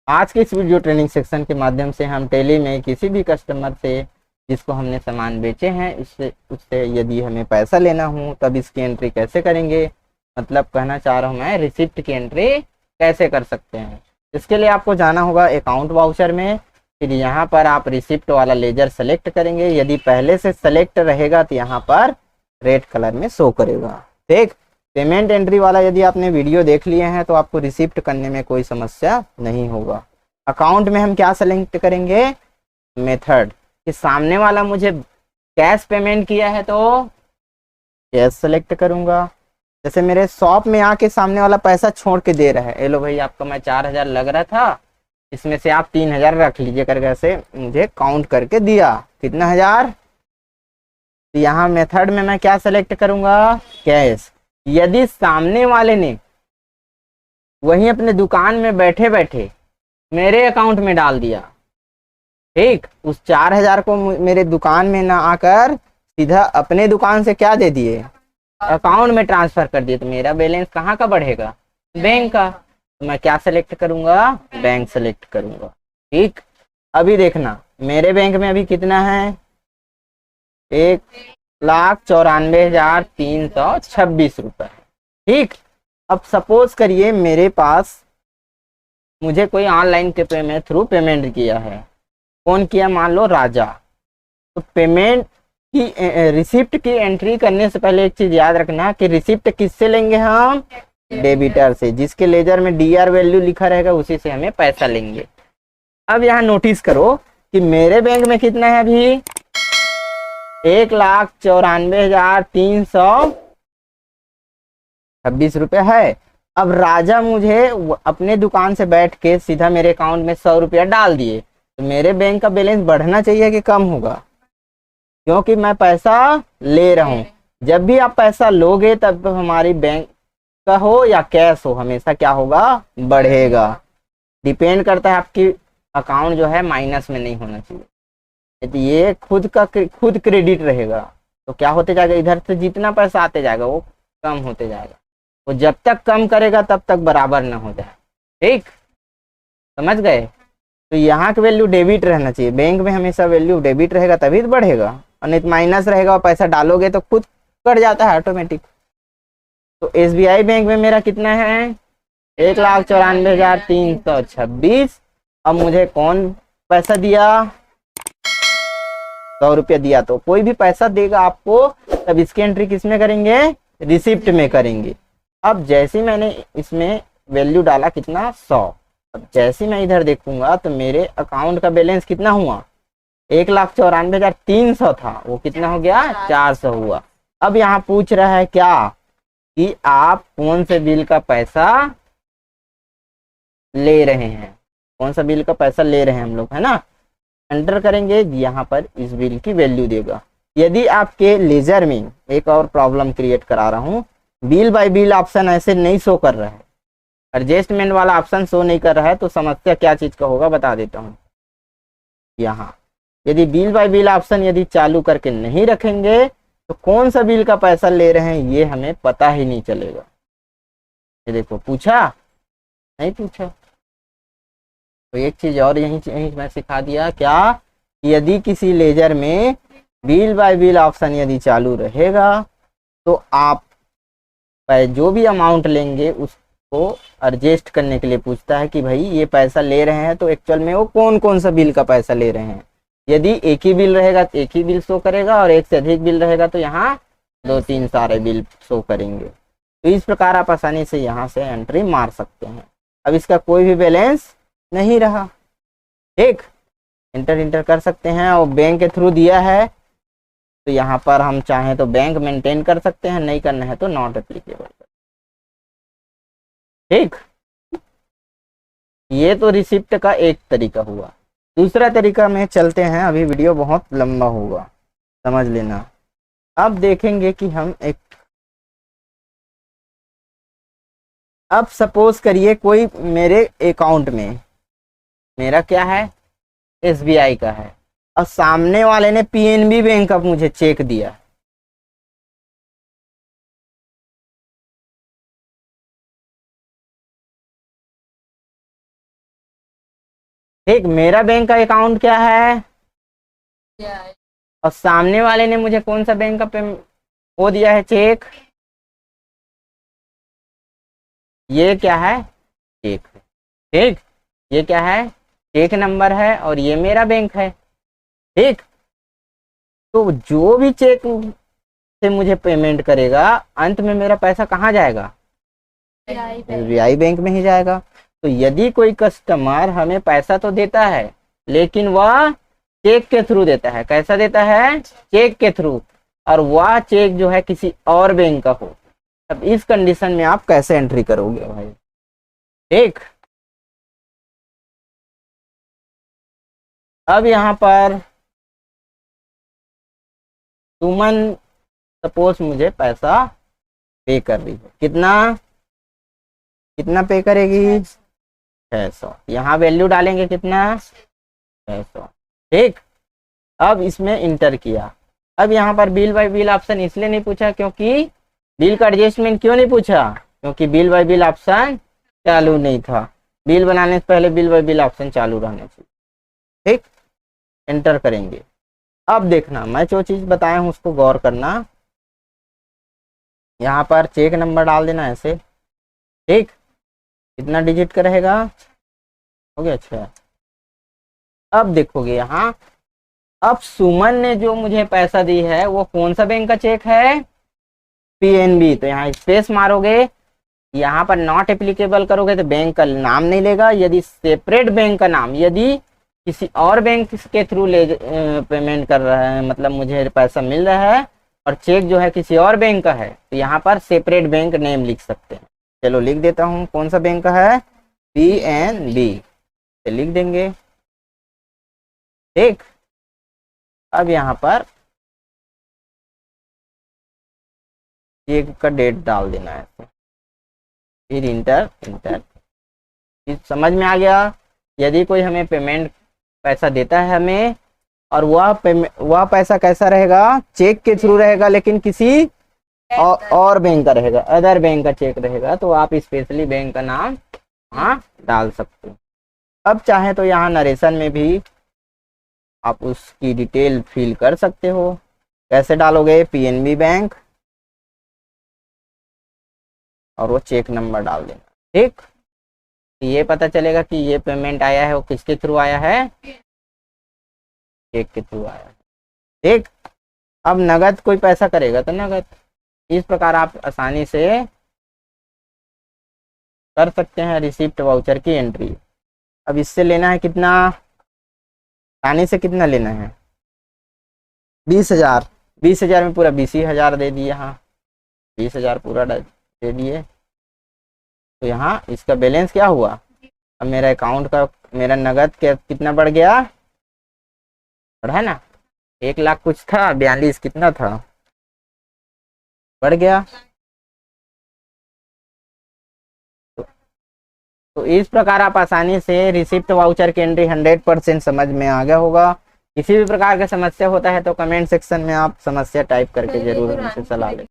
आज के इस वीडियो ट्रेनिंग सेक्शन के माध्यम से हम टेली में किसी भी कस्टमर से जिसको हमने सामान बेचे हैं उससे उससे यदि हमें पैसा लेना हो तब इसकी एंट्री कैसे करेंगे, मतलब कहना चाह रहा हूँ मैं रिसिप्ट की एंट्री कैसे कर सकते हैं। इसके लिए आपको जाना होगा अकाउंट वाउचर में, फिर यहाँ पर आप रिसिप्ट वाला लेजर सेलेक्ट करेंगे। यदि पहले से सेलेक्ट रहेगा तो यहाँ पर रेड कलर में शो करेगा। ठीक, पेमेंट एंट्री वाला यदि आपने वीडियो देख लिए हैं तो आपको रिसिप्ट करने में कोई समस्या नहीं होगा। अकाउंट में हम क्या सेलेक्ट करेंगे, मेथड, कि सामने वाला मुझे कैश पेमेंट किया है तो कैश सेलेक्ट करूंगा। जैसे मेरे शॉप में आके सामने वाला पैसा छोड़ के दे रहा है, ए लो भाई आपका मैं 4,000 लग रहा था, इसमें से आप 3,000 रख लीजिए करके ऐसे मुझे काउंट करके दिया। कितना हजार, तो यहाँ मेथड में मैं क्या सेलेक्ट करूंगा, कैश। यदि सामने वाले ने वहीं अपने दुकान में बैठे बैठे मेरे अकाउंट में डाल दिया, ठीक, उस 4,000 को मेरे दुकान में ना आकर सीधा अपने दुकान से क्या दे दिए, अकाउंट में ट्रांसफर कर दिए, तो मेरा बैलेंस कहाँ का बढ़ेगा, बैंक का। तो मैं क्या सेलेक्ट करूंगा, बैंक सेलेक्ट करूंगा। ठीक, अभी देखना मेरे बैंक में अभी कितना है, 1,94,326 रुपए। ठीक, अब सपोज करिए मेरे पास मुझे कोई ऑनलाइन के पेमेंट थ्रू पेमेंट किया है, कौन किया, मान लो राजा। तो पेमेंट की रिसिप्ट की एंट्री करने से पहले एक चीज याद रखना कि रिसिप्ट किससे लेंगे हम, डेबिटर से, जिसके लेजर में डीआर वैल्यू लिखा रहेगा उसी से हमें पैसा लेंगे। अब यहाँ नोटिस करो कि मेरे बैंक में कितना है अभी, 1,94,326 रुपए है। अब राजा मुझे अपने दुकान से बैठ के सीधा मेरे अकाउंट में 100 रुपया डाल दिए, तो मेरे बैंक का बैलेंस बढ़ना चाहिए कि कम होगा, क्योंकि मैं पैसा ले रहा हूं। जब भी आप पैसा लोगे तब हमारी बैंक का हो या कैश हो, हमेशा क्या होगा, बढ़ेगा। डिपेंड करता है आपकी अकाउंट जो है माइनस में नहीं होना चाहिए। यदि ये खुद क्रेडिट रहेगा तो क्या होते जाएगा, इधर से जितना पैसा आते जाएगा वो कम होते जाएगा। वो जब तक कम करेगा तब तक बराबर ना हो जाए। ठीक, समझ गए। तो यहाँ की वैल्यू डेबिट रहना चाहिए, बैंक में हमेशा वैल्यू डेबिट रहेगा तभी तो बढ़ेगा, और नहीं माइनस रहेगा और पैसा डालोगे तो खुद कट जाता है ऑटोमेटिक। तो एसबीआई बैंक में मेरा कितना है, 1,94,326। अब मुझे कौन पैसा दिया, 100 रुपया दिया। तो कोई भी पैसा देगा आपको तब इसकी एंट्री किस में करेंगे, रिसिप्ट में करेंगे। अब जैसे मैंने इसमें वैल्यू डाला कितना, 100, अब जैसे मैं इधर देखूंगा तो मेरे अकाउंट का बैलेंस कितना हुआ, 1,94,300 था, वो कितना हो गया, 400 हुआ। अब यहाँ पूछ रहा है क्या, कि आप कौन से बिल का पैसा ले रहे हैं, कौन सा बिल का पैसा ले रहे हैं हम लोग, है ना। एंटर करेंगे, यहाँ पर इस बिल की वैल्यू देगा। यदि आपके लेजर में एक और प्रॉब्लम क्रिएट करा रहा हूँ, बिल बाय बिल ऑप्शन ऐसे नहीं शो कर रहा है, एडजस्टमेंट वाला ऑप्शन शो नहीं कर रहा है, तो समस्या क्या चीज का होगा बता देता हूँ। यहाँ यदि बिल बाय बिल ऑप्शन यदि चालू करके नहीं रखेंगे तो कौन सा बिल का पैसा ले रहे हैं ये हमें पता ही नहीं चलेगा। ये देखो, पूछा नहीं पूछा। तो एक चीज और यही मैं सिखा दिया, क्या, यदि किसी लेजर में बिल बाय बिल ऑप्शन यदि चालू रहेगा तो आप जो भी अमाउंट लेंगे उसको एडजस्ट करने के लिए पूछता है कि भाई ये पैसा ले रहे हैं तो एक्चुअल में वो कौन कौन सा बिल का पैसा ले रहे हैं। यदि एक ही बिल रहेगा तो एक ही बिल शो करेगा, और एक से अधिक बिल रहेगा तो यहाँ 2-3 सारे बिल शो करेंगे। तो इस प्रकार आप आसानी से यहाँ से एंट्री मार सकते हैं। अब इसका कोई भी बैलेंस नहीं रहा, ठीक, इंटर कर सकते हैं, और बैंक के थ्रू दिया है तो यहाँ पर हम चाहें तो बैंक मेंटेन कर सकते हैं, नहीं करना है तो नॉट एप्लीकेबल। ठीक, ये तो रिसिप्ट का एक तरीका हुआ। दूसरा तरीका में चलते हैं, अभी वीडियो बहुत लंबा होगा, समझ लेना। अब देखेंगे कि हम अब सपोज करिए कोई मेरे अकाउंट में, मेरा क्या है, एसबीआई का है, और सामने वाले ने पीएनबी बैंक का मुझे चेक दिया, ठीक, मेरा बैंक का अकाउंट क्या है, और सामने वाले ने मुझे कौन सा बैंक का वो दिया है, चेक। ये क्या है, चेक। ठीक, ये क्या है, चेक नंबर है, और ये मेरा बैंक है। ठीक, तो जो भी चेक से मुझे पेमेंट करेगा, अंत में मेरा पैसा कहाँ जाएगा, SBI बैंक में ही जाएगा। तो यदि कोई कस्टमर हमें पैसा तो देता है, लेकिन वह चेक के थ्रू देता है, कैसा देता है, चेक के थ्रू, और वह चेक जो है किसी और बैंक का हो, अब इस कंडीशन में आप कैसे एंट्री करोगे भाई। ठीक, अब यहाँ पर सुमन सपोज मुझे पैसा पे कर रही है, कितना कितना पे करेगी, 600। यहाँ वैल्यू डालेंगे कितना, 600। ठीक, अब इसमें इंटर किया। अब यहाँ पर बिल बाय बिल ऑप्शन इसलिए नहीं पूछा, क्योंकि बिल का एडजस्टमेंट क्यों नहीं पूछा, क्योंकि बिल बाय बिल ऑप्शन चालू नहीं था। बिल बनाने से पहले बिल बाय बिल ऑप्शन चालू रहना चाहिए। ठीक, एंटर करेंगे। अब देखना, मैं जो चीज बताया हूँ उसको गौर करना। यहाँ पर चेक नंबर डाल देना ऐसे। ठीक, कितना डिजिट का रहेगा, हो गया। अच्छा, अब देखोगे यहाँ, अब सुमन ने जो मुझे पैसा दी है वो कौन सा बैंक का चेक है, PNB। तो यहाँ स्पेस मारोगे, यहाँ पर नॉट एप्लीकेबल करोगे तो बैंक का नाम नहीं लेगा। यदि सेपरेट बैंक का नाम, यदि किसी और बैंक के थ्रू पेमेंट कर रहा है, मतलब मुझे पैसा मिल रहा है, और चेक जो है किसी और बैंक का है, तो यहाँ पर सेपरेट बैंक नेम लिख सकते हैं। चलो लिख देता हूँ, कौन सा बैंक का है, PNB, तो लिख देंगे। ठीक, अब यहाँ पर चेक का डेट डाल देना है, फिर इंटर। समझ में आ गया। यदि कोई हमें पेमेंट पैसा देता है हमें, और वह पैसा कैसा रहेगा, चेक के थ्रू रहेगा, लेकिन किसी और बैंक का रहेगा, अदर बैंक का चेक रहेगा, तो आप स्पेशली बैंक का नाम हाँ डाल सकते हो। अब चाहे तो यहाँ नरेशन में भी आप उसकी डिटेल फिल कर सकते हो। कैसे डालोगे, PNB बैंक, और वो चेक नंबर डाल देना। ठीक, ये पता चलेगा कि ये पेमेंट आया है वो किसके थ्रू आया है, चेक के थ्रू आया है। ठीक, अब नगद कोई पैसा करेगा तो नगद। इस प्रकार आप आसानी से कर सकते हैं रिसिप्ट वाउचर की एंट्री। अब इससे लेना है कितना, आसानी से कितना लेना है, 20,000। 20,000 में पूरा 20,000 दे दिए, यहाँ 20,000 पूरा दे दिए। तो यहाँ इसका बैलेंस क्या हुआ, अब मेरा अकाउंट का, मेरा नगद क्या कितना बढ़ गया, बढ़ा ना, 1 लाख कुछ था, 42 कितना था, बढ़ गया। तो इस प्रकार आप आसानी से रिसिप्ट वाउचर की एंट्री 100% समझ में आ गया होगा। किसी भी प्रकार का समस्या होता है तो कमेंट सेक्शन में आप समस्या टाइप करके जरूर हमसे सलाह लें।